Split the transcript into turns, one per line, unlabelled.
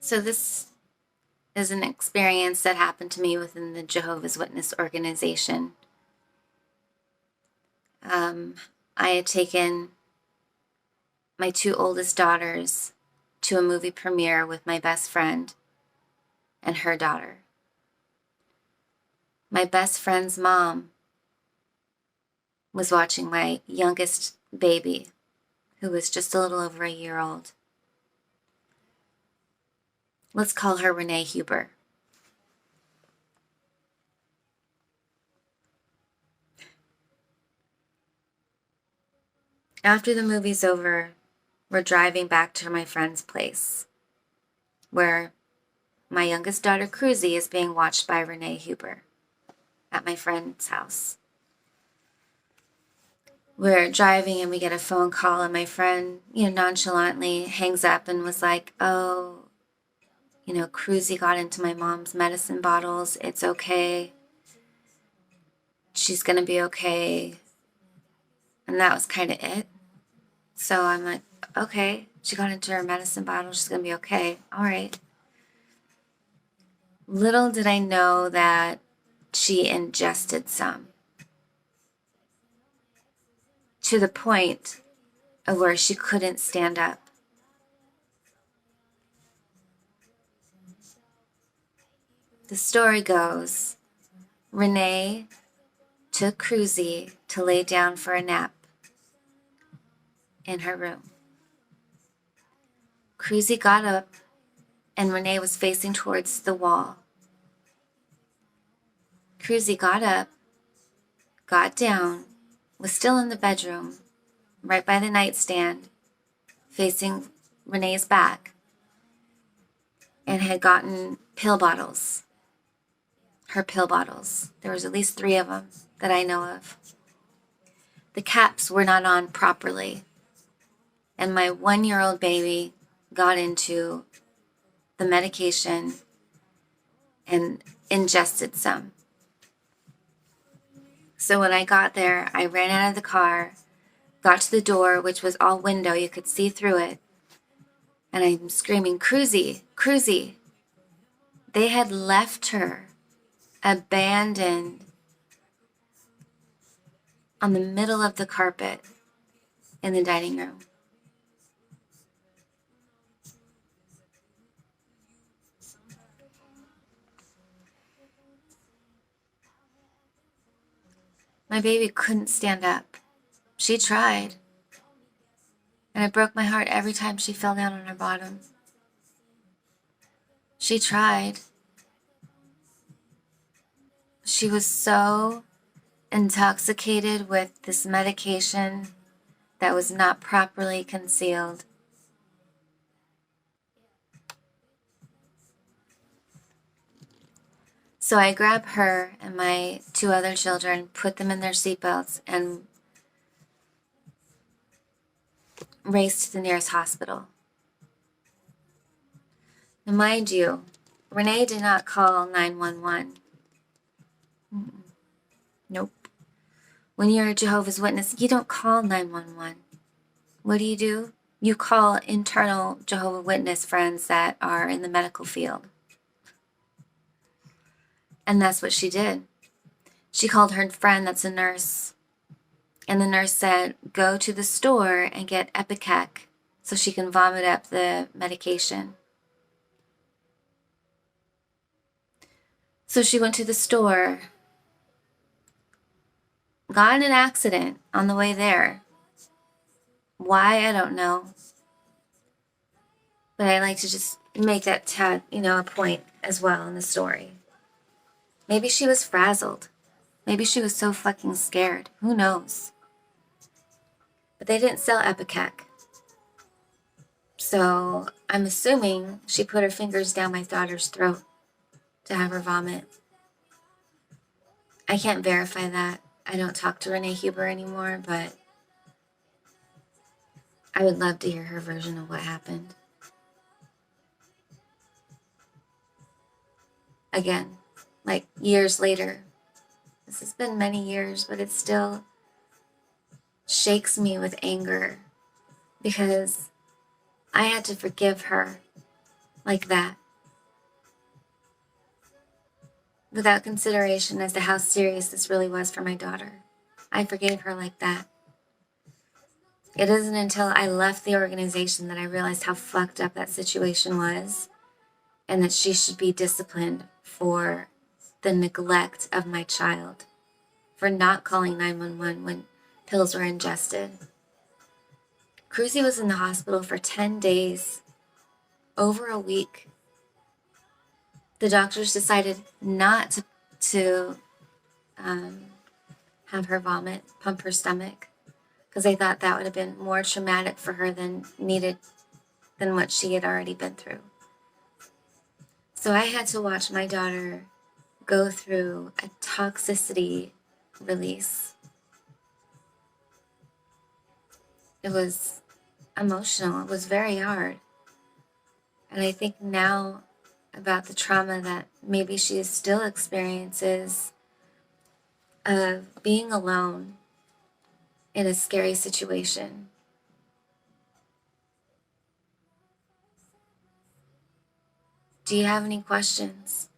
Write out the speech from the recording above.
So this is an experience that happened to me within the Jehovah's Witness organization. I had taken my two oldest daughters to a movie premiere with my best friend and her daughter. My best friend's mom was watching my youngest baby, who was just a little over a year old. Let's call her Renee Huber. After the movie's over, we're driving back to my friend's place, where my youngest daughter, Cruzy, is being watched by Renee Huber at my friend's house. We're driving and we get a phone call, and my friend, nonchalantly hangs up and was like, "Oh, Cruzy got into my mom's medicine bottles. It's okay. She's gonna be okay." And that was kind of it. So I'm like, okay, she got into her medicine bottle. She's gonna be okay. All right. Little did I know that she ingested some, to the point of where she couldn't stand up. The story goes, Renee took Cruzy to lay down for a nap in her room. Cruzy got up and Renee was facing towards the wall. Cruzy got up, got down, was still in the bedroom, right by the nightstand, facing Renee's back, and had gotten pill bottles. Her pill bottles. There was at least 3 of them that I know of. The caps were not on properly, and my 1-year-old baby got into the medication and ingested some. So when I got there, I ran out of the car, got to the door, which was all window, you could see through it, and I'm screaming, "Cruzy, Cruzy." They had left her abandoned on the middle of the carpet in the dining room. My baby couldn't stand up. She tried, and it broke my heart every time she fell down on her bottom. She tried. She was so intoxicated with this medication that was not properly concealed. So I grab her and my 2 other children, put them in their seatbelts, and raced to the nearest hospital. Now, mind you, Renee did not call 911. Nope. When you're a Jehovah's Witness, you don't call 911. What do? You call internal Jehovah's Witness friends that are in the medical field. And that's what she did. She called her friend that's a nurse. And the nurse said, "Go to the store and get Ipecac so she can vomit up the medication." So she went to the store, got in an accident on the way there. Why, I don't know. But I like to just make that a point as well in the story. Maybe she was frazzled. Maybe she was so fucking scared. Who knows? But they didn't sell Ipecac. So I'm assuming she put her fingers down my daughter's throat to have her vomit. I can't verify that. I don't talk to Renee Huber anymore, but I would love to hear her version of what happened. Again, like years later. This has been many years, but it still shakes me with anger because I had to forgive her like that, without consideration as to how serious this really was for my daughter. I forgave her like that. It isn't until I left the organization that I realized how fucked up that situation was, and that she should be disciplined for the neglect of my child, for not calling 911 when pills were ingested. Cruzy was in the hospital for 10 days, over a week. The doctors decided not to have her vomit, pump her stomach, because they thought that would have been more traumatic for her than what she had already been through. So I had to watch my daughter go through a toxicity release. It was emotional. It was very hard. And I think now about the trauma that maybe she still experiences of being alone in a scary situation. Do you have any questions?